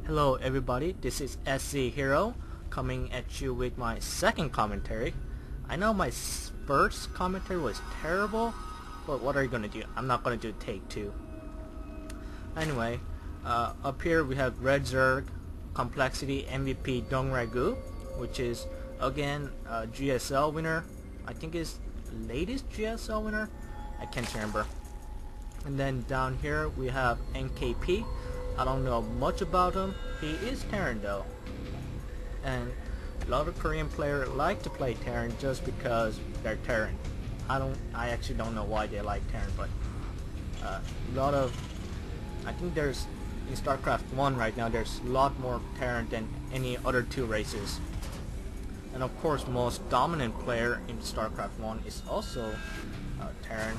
Hello everybody, this is SC Hero coming at you with my second commentary. I know my first commentary was terrible, but what are you gonna do? I'm not gonna do take two. Anyway, up here we have Red Zerg, Complexity MVP Dongragu, which is again a GSL winner. I think is latest GSL winner. I can't remember. And then down here we have MKP. I don't know much about him. He is Terran though, and a lot of Korean players like to play Terran just because they're Terran. I actually don't know why they like Terran, but a lot of, I think there's in StarCraft 1 right now there's a lot more Terran than any other two races. And of course most dominant player in StarCraft 1 is also Terran.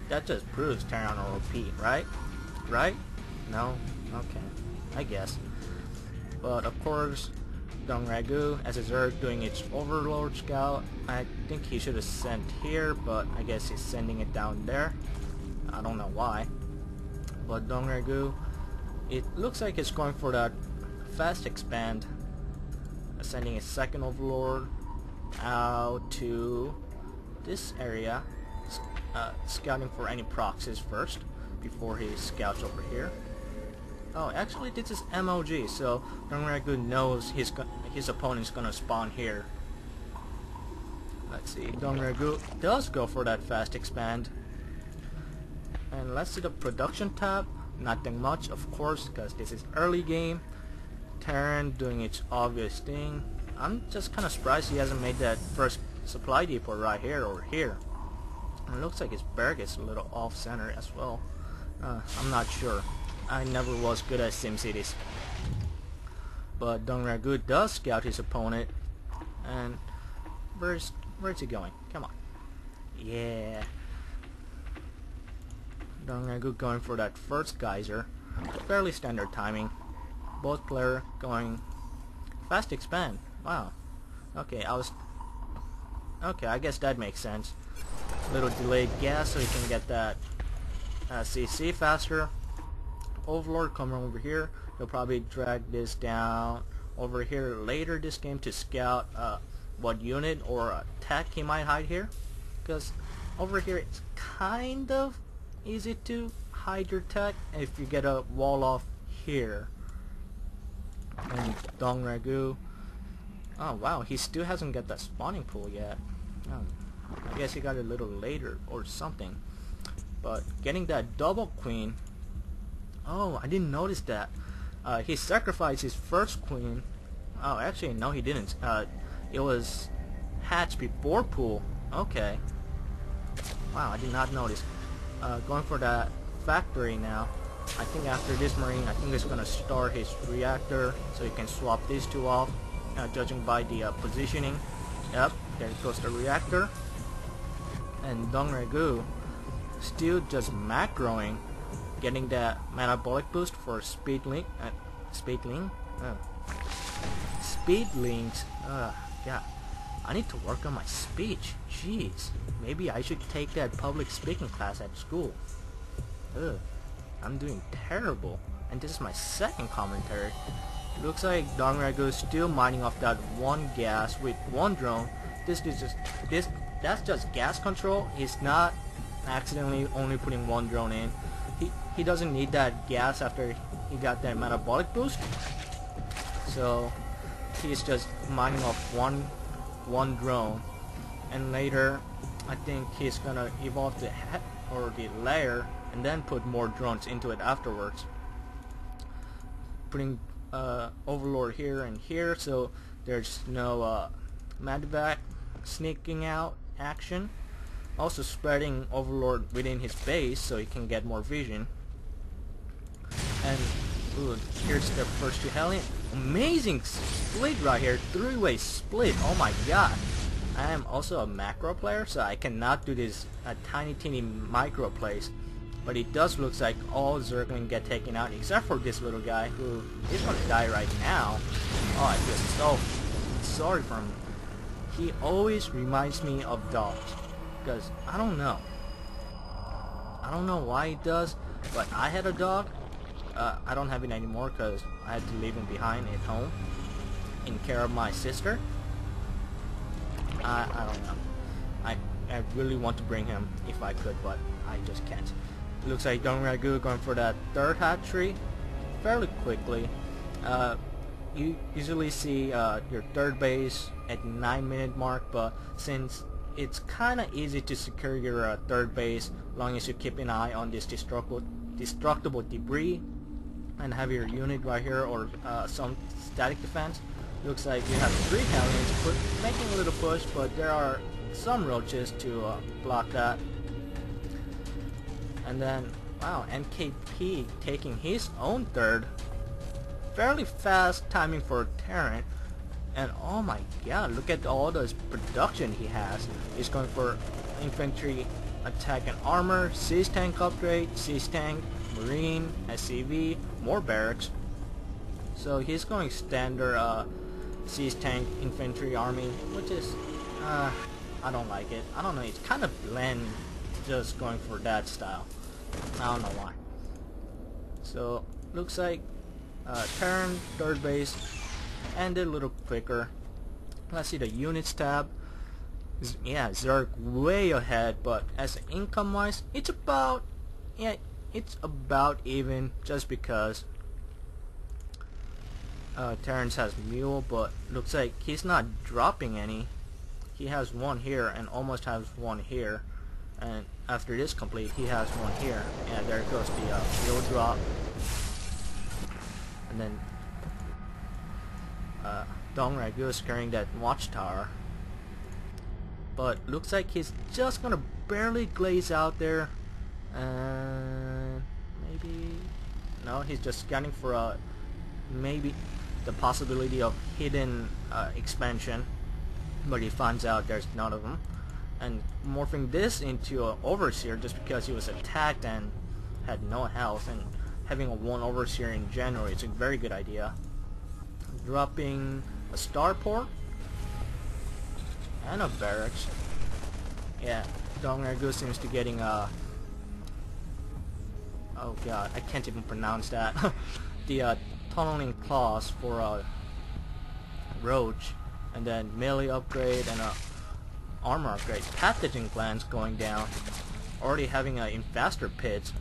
That just proves Terran are OP, right? Right? No? Okay, I guess. But of course, Dongragu as a Zerg doing its Overlord Scout. I think he should have sent here, but I guess he's sending it down there. I don't know why. But Dongragu, it looks like it's going for that fast expand, sending his second Overlord out to this area, scouting for any proxies first before he scouts over here. Oh, actually this is MOG, so Dongragu knows his opponent's gonna spawn here. Let's see, Dongragu does go for that fast expand. And let's see the production tab. Nothing much, of course, because this is early game. Terran doing its obvious thing. I'm just kind of surprised he hasn't made that first supply depot right here or here. And it looks like his barrack is a little off center as well. I'm not sure. I never was good at SimCities. But Dongragu does scout his opponent. And where's he going? Come on. Yeah. Dongragu going for that first geyser. Fairly standard timing. Both player going fast expand. Wow. Okay, I guess that makes sense. Little delayed gas so you can get that CC faster. Overlord coming over here. He'll probably drag this down over here later this game to scout what unit or tech he might hide here, because over here it's kind of easy to hide your tech if you get a wall off here. And Dongragu, oh wow, he still hasn't got that spawning pool yet. I guess he got it a little later or something. But getting that double queen, oh, I didn't notice that. He sacrificed his first queen. Oh, actually, no, he didn't. It was hatched before pool. Okay. Wow, I did not notice. Going for that factory now. I think after this marine, I think he's gonna start his reactor, so you can swap these two off. Judging by the positioning. Yep, there goes the reactor. And Dongragu still just macroing, getting that metabolic boost for speed links. Yeah, I need to work on my speech. Jeez, maybe I should take that public speaking class at school. I'm doing terrible, and this is my second commentary. Looks like Dongragu is still mining off that one gas with one drone. That's just gas control. He's not accidentally only putting one drone in. He doesn't need that gas after he got that metabolic boost, so he's just mining off one drone, and later I think he's gonna evolve the head or the layer and then put more drones into it afterwards, putting Overlord here and here, so there's no Madvac sneaking out action. Also spreading Overlord within his base so he can get more vision. And ooh, here's the first two Hellion. Amazing split right here, three-way split. Oh my god. I am also a macro player, so I cannot do this tiny teeny micro plays. But it does look like all Zerg can get taken out except for this little guy who is gonna die right now. Oh, I feel so sorry for him. He always reminds me of dogs. Because I don't know why he does, but I had a dog I don't have it anymore because I had to leave him behind at home in care of my sister. I don't know. I really want to bring him if I could, but I just can't. It looks like Dongragu going for that third hatchery fairly quickly. You usually see your third base at 9-minute mark, but since it's kind of easy to secure your third base as long as you keep an eye on this destructible debris and have your unit right here or some static defense. Looks like you have 3 Hellions making a little push, but there are some roaches to block that. And then, wow, MKP taking his own third. Fairly fast timing for Terran. And oh my god, look at all this production he has. He's going for infantry, attack and armor, siege tank upgrade, siege tank, marine, SCV, more barracks. So he's going standard siege tank infantry army, which is I don't like it. I don't know, it's kind of bland just going for that style. I don't know why. So looks like Terran third base ended a little quicker. Let's see the units tab. Yeah, Zerg way ahead, but as income wise, it's about even, just because Terrence has mule, but looks like he's not dropping any. He has one here and almost has one here, and after this complete he has one here. Yeah, there goes the mule drop. And then Dongragu is carrying that watchtower, but looks like he's just gonna barely glaze out there, and maybe no, he's just scanning for maybe the possibility of hidden expansion, but he finds out there's none of them, and morphing this into an overseer just because he was attacked and had no health, and having a 1 overseer in January is a very good idea. Dropping a starport and a barracks. Yeah, Dongragu seems to getting oh god, I can't even pronounce that. The tunneling claws for roach, and then melee upgrade and armor upgrade. Pathogen glands going down. Already having infestor pits.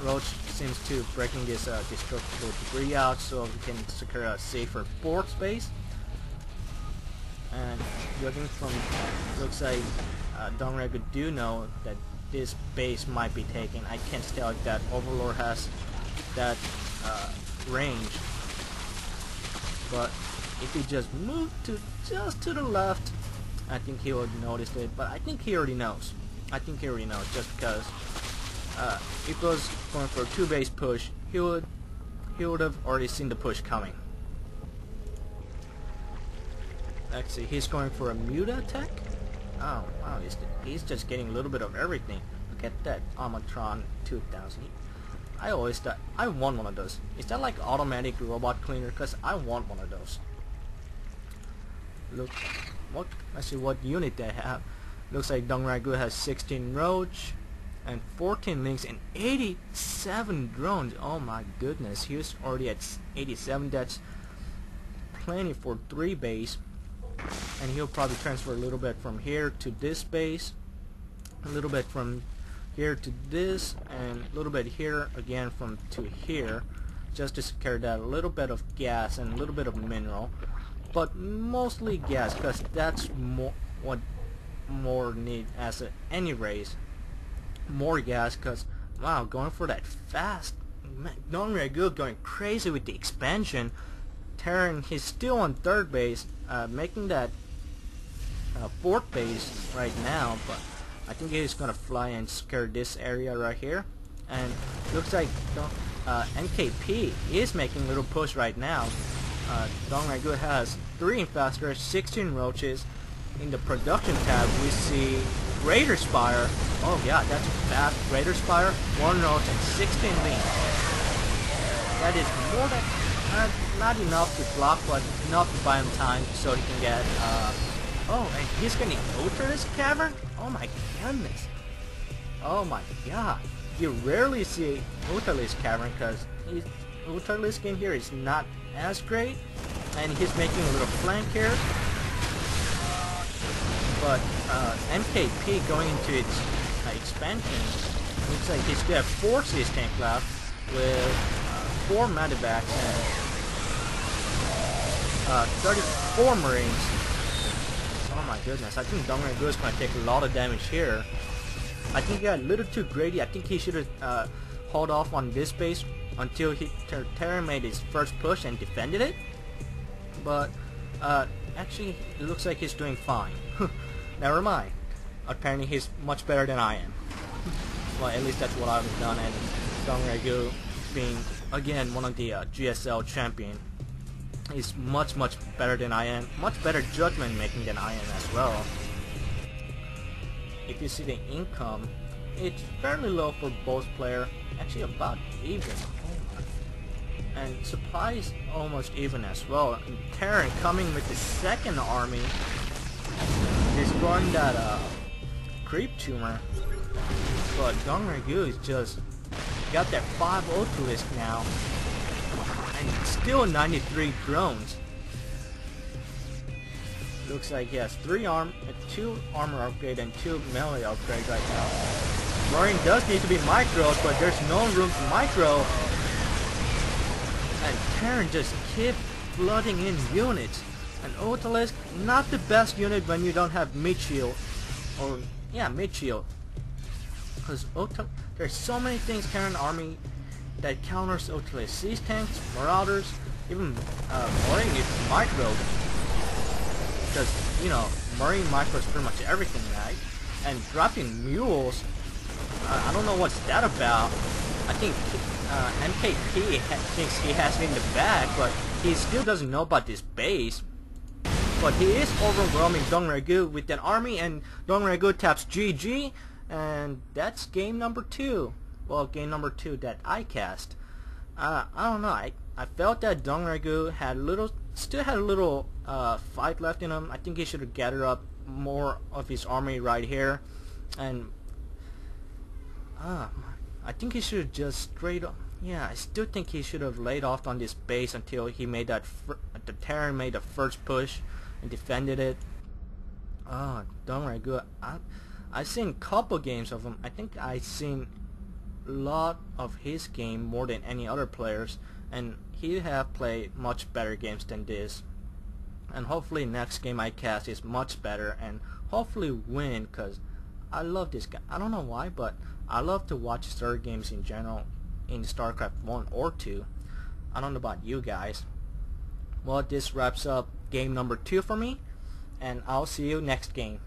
Roach seems to breaking this destructible debris out so we can secure a safer port space. And looking from, looks like Dongragu do know that this base might be taken. I can't tell if that Overlord has that range, but if he just moved just to the left, I think he would notice it. But I think he already knows. Just because if it was going for a 2 base push, he would have already seen the push coming. Let's see, he's going for a muta attack. Oh wow, he's just getting a little bit of everything. Look at that Amatron 2000. I always thought I want one of those. Is that like automatic robot cleaner? Cause I want one of those. Look, let's see what unit they have. Looks like Dongragu has 16 roach and 14 links and 87 drones. Oh my goodness, he's already at 87. That's plenty for 3 base, and he'll probably transfer a little bit from here to this base, a little bit from here to this, and a little bit here again from to here, just to secure that little bit of gas and a little bit of mineral, but mostly gas, because that's what more need as any race. More gas, because wow, going for that fast. Dongragu going crazy with the expansion. Terran, he's still on 3rd base, making that 4th base right now, but I think he's gonna fly and secure this area right here. And looks like MKP is making a little push right now. Dongragu has 3 infestors, 16 roaches. In the production tab, we see Raider Spire. Oh yeah, that's fast. Raider Spire, 1 roach and 16 links. That is more than not enough to block, but enough to buy him time so he can get. Oh, and he's gonna enter this cavern. Oh my goodness. Oh my god. you rarely see Utali's cavern because Utali's game here is not as great, and he's making a little flank here. But MKP going into its expansion, looks like he's gonna have 4 siege tank left with 4 medevacs and 34 marines. Oh my goodness, I think Dongrengu is gonna take a lot of damage here. I think he got a little too greedy. I think he should have held off on this base until Terran made his first push and defended it. But actually, it looks like he's doing fine. Never mind. Apparently, he's much better than I am. Well, at least that's what I've done. And Dongrengu, being again one of the GSL champion, is much better than I am. Much better judgment making than I am as well. If you see the income, it's fairly low for both players. Actually, about even. And supply is almost even as well. And Terran coming with the second army, destroying that creep tumor. But Dongrengu is just got that 5-0 to list now, and still 93 drones. Looks like he has 2 armor upgrade and 2 melee upgrades right now. Marine does need to be microed, but there's no room for micro. And Terran just keep flooding in units. And Otalisk, not the best unit when you don't have mid shield. Or, yeah, mid shield. Because there's so many things Terran army that counters Otalisk. Siege tanks, marauders, even Marine is microed. Because, you know, Marine micros pretty much everything, right? And dropping mules, I don't know what's that about. I think MKP thinks he has it in the bag, but he still doesn't know about this base. But he is overwhelming Dongrengu with an army, and Dongrengu taps GG, and that's game number 2. Well, game number 2 that I cast. I don't know. I felt that Dongrengu still had a little fight left in him. I think he should have gathered up more of his army right here, and I think he should have just straight up. Yeah, I still think he should have laid off on this base until he made that the Terran made the first push and defended it. Dongrengu, I've seen a couple games of him. I think I've seen a lot of his game more than any other players, and he have played much better games than this. And hopefully next game I cast is much better and hopefully win, because I love this guy. I don't know why, but I love to watch Star games in general in StarCraft 1 or 2. I don't know about you guys. Well, this wraps up game number 2 for me, and I'll see you next game.